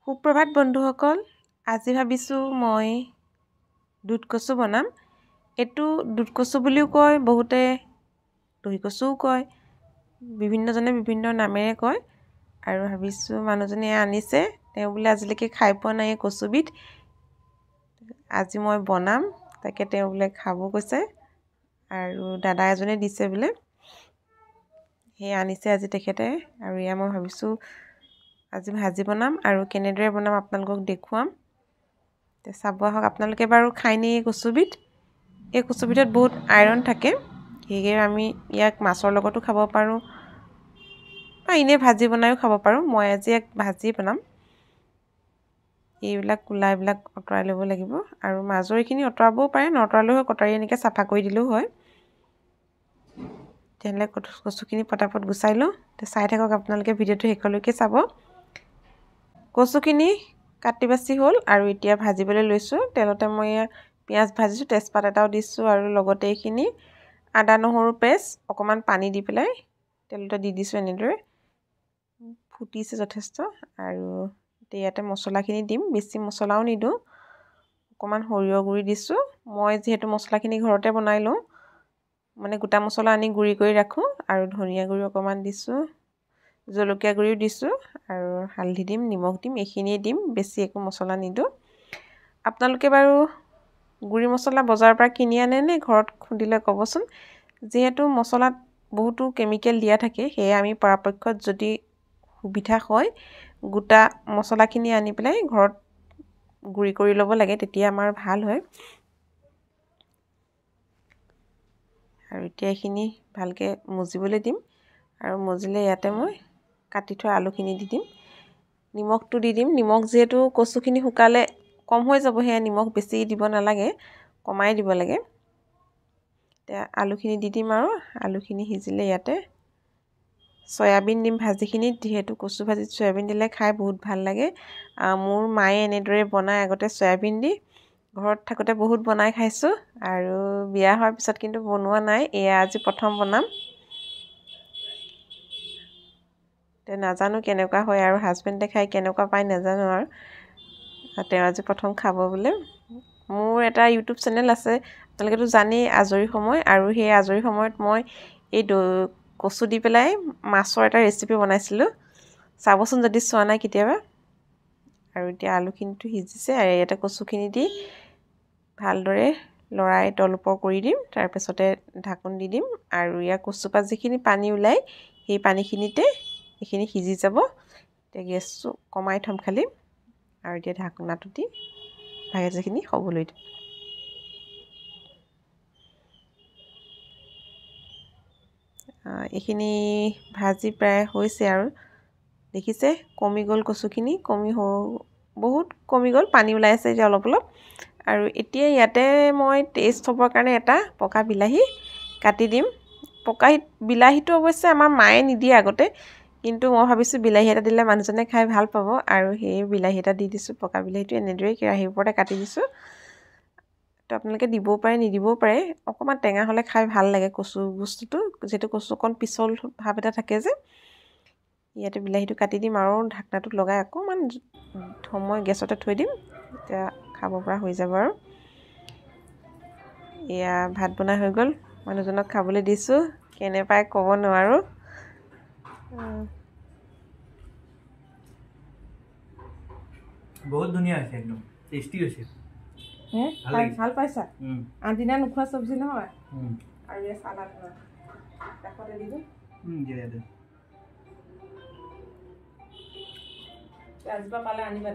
সুপ্ৰভাত বন্ধুসকল, আজি ভাবিছোঁ মই দুধ কচু বনাম। এইটো দুধ কচু বুলিও কয়, বহুতে দহি কচুও কয়, বিভিন্নজনে বিভিন্ন নামেৰে কয়। আৰু ভাবিছোঁ মানুহজনে আনিছে, তেওঁ বোলে আজিলৈকে খাই পোৱা নাই এই কচুবিধ। আজি মই বনাম, তাকে তেওঁ বোলে খাব কৈছে আৰু দাদা এজনে দিছে বোলে, সেয়ে আনিছে আজি তেখেতে। আৰু এয়া মই ভাবিছোঁ আজি ভাজি বনাম আৰু কেনেদৰে বনাম আপোনালোকক দেখুৱাম। চাব আহক। আপোনালোকে বাৰু খায়নে এই কচুবিধ? এই কচুবিধত বহুত আইৰণ থাকে, সেয়ে আমি ইয়াক মাছৰ লগতো খাব পাৰোঁ বা এনেই ভাজি বনায়ো খাব পাৰোঁ। মই আজি ইয়াক ভাজি বনাম। এইবিলাক কোলাবিলাক আঁতৰাই ল'ব লাগিব আৰু মাজৰ এইখিনি আঁতৰাবও পাৰে, নআঁতৰালেও হয়, কটাৰী এনেকৈ চাফা কৰি দিলেও হয়। তেতিয়াহ'লে কচুখিনি পটাপট গুচাই লওঁ। চাই থাকক আপোনালোকে, ভিডিঅ'টো শেষলৈকে চাব। কচুখিনি কাটি বাছি হ'ল আৰু এতিয়া ভাজিবলৈ লৈছোঁ। তেলতে মই পিঁয়াজ ভাজিছোঁ, তেজপাত এটাও দিছোঁ আৰু লগতে এইখিনি আদা নহৰু পেষ্ট অকণমান পানী দি পেলাই তেলতে দি দিছোঁ। এনেদৰে ফুটিছে যথেষ্ট। আৰু ইয়াতে মছলাখিনি দিম, বেছি মছলাও নিদিওঁ, অকণমান সৰিয়হ গুড়ি দিছোঁ। মই যিহেতু মছলাখিনি ঘৰতে বনাই লওঁ, মানে গোটা মছলা আনি গুড়ি কৰি ৰাখোঁ। আৰু ধনিয়া গুড়ি অকণমান দিছোঁ, জলকীয়া গুড়িও দিছোঁ আৰু হালধি দিম, নিমখ দিম, এইখিনিয়ে দিম, বেছি একো মছলা নিদিওঁ। আপোনালোকে বাৰু গুড়ি মছলা বজাৰৰ পৰা কিনি আনে নে ঘৰত খুন্দিলে ক'বচোন। যিহেতু মছলাত বহুতো কেমিকেল দিয়া থাকে, সেয়ে আমি পৰাপক্ষত যদি সুবিধা হয় গোটা মছলাখিনি আনি পেলাই ঘৰত গুড়ি কৰি ল'ব লাগে, তেতিয়া আমাৰ ভাল হয়। আৰু এতিয়া এইখিনি ভালকৈ মজিবলৈ দিম আৰু মজিলে ইয়াতে মই কাটি থোৱা আলুখিনি দি দিম, নিমখটো দি দিম। নিমখ যিহেতু কচুখিনি শুকালে কম হৈ যাব, সেয়া নিমখ বেছি দিব নালাগে, কমাই দিব লাগে। এতিয়া আলুখিনি দি দিম আৰু আলুখিনি সিজিলে ইয়াতে চয়াবিন দিম ভাজিখিনিত। যিহেতু কচু ভাজিত চয়াবিন দিলে খাই বহুত ভাল লাগে। মোৰ মায়ে এনেদৰে বনাই আগতে চয়াবিন দি, ঘৰত থাকোঁতে বহুত বনাই খাইছোঁ আৰু বিয়া হোৱাৰ পিছত কিন্তু বনোৱা নাই, এয়া আজি প্ৰথম বনাম। নাজানো কেনেকুৱা হয় আৰু হাজবেণ্ডে খাই কেনেকুৱা পায় নাজানো আৰু তেওঁ আজি প্ৰথম খাব বোলে। মোৰ এটা ইউটিউব চেনেল আছে, আপোনালোকেতো জানেই, আজৰি সময়। আৰু সেই আজৰি সময়ত মই এই কচু দি পেলাই মাছৰ এটা ৰেচিপি বনাইছিলোঁ, চাবচোন যদি চোৱা নাই কেতিয়াবা। আৰু এতিয়া আলুখিনিটো সিজিছে আৰু ইয়াতে কচুখিনি দি ভালদৰে লৰাই তল ওপৰ কৰি দিম, তাৰপিছতে ঢাকোন দি দিম। আৰু ইয়াৰ কচুপাত যিখিনি পানী ওলায়, সেই পানীখিনিতে এইখিনি সিজি যাব। এতিয়া গেছটো কমাই থ'ম খালি, আৰু এতিয়া ঢাকনাটো দি ভাজিখিনি হ'বলৈ দিম। এইখিনি ভাজি প্ৰায় হৈছে আৰু দেখিছে কমি গ'ল কচুখিনি, বহুত কমি গ'ল, পানী ওলাই আছে এতিয়া অলপ অলপ। আৰু এতিয়া ইয়াতে মই টেষ্ট হ'বৰ কাৰণে এটা পকা বিলাহী কাটি দিম। বিলাহীটো অৱশ্যে আমাৰ মায়ে নিদিয়ে আগতে, কিন্তু মই ভাবিছোঁ বিলাহী এটা দিলে মানুহজনে খাই ভাল পাব, আৰু সেই বিলাহী এটা দি দিছোঁ। পকা বিলাহীটো এনেদৰেই কেৰাহীৰ ওপৰতে কাটি দিছোঁ। তো আপোনালোকে দিবও পাৰে, নিদিবও পাৰে। অকণমান টেঙা হ'লে খাই ভাল লাগে কচু বস্তুটো, যিহেতু কচু অকণ পিছল ভাৱ এটা থাকে যে। ইয়াতে বিলাহীটো কাটি দিম আৰু ঢাকনাটো লগাই অকণমান সময় গেছতে থৈ দিম, তেতিয়া খাব পৰা হৈ যাব। আৰু এয়া ভাত বনাই হৈ গ'ল, মানুহজনক খাবলৈ দিছোঁ, কেনে পায় ক'ব নোৱাৰোঁ। বহুত ধুনীয়া হৈছে, একদম টেষ্টি হৈছে। ভাল পাইছা? আনদিনা নোখোৱা চব্জি নহয়। আৰু এই চালাড কাষতে দি দিম। আজিৰপৰা পালে আনিবা।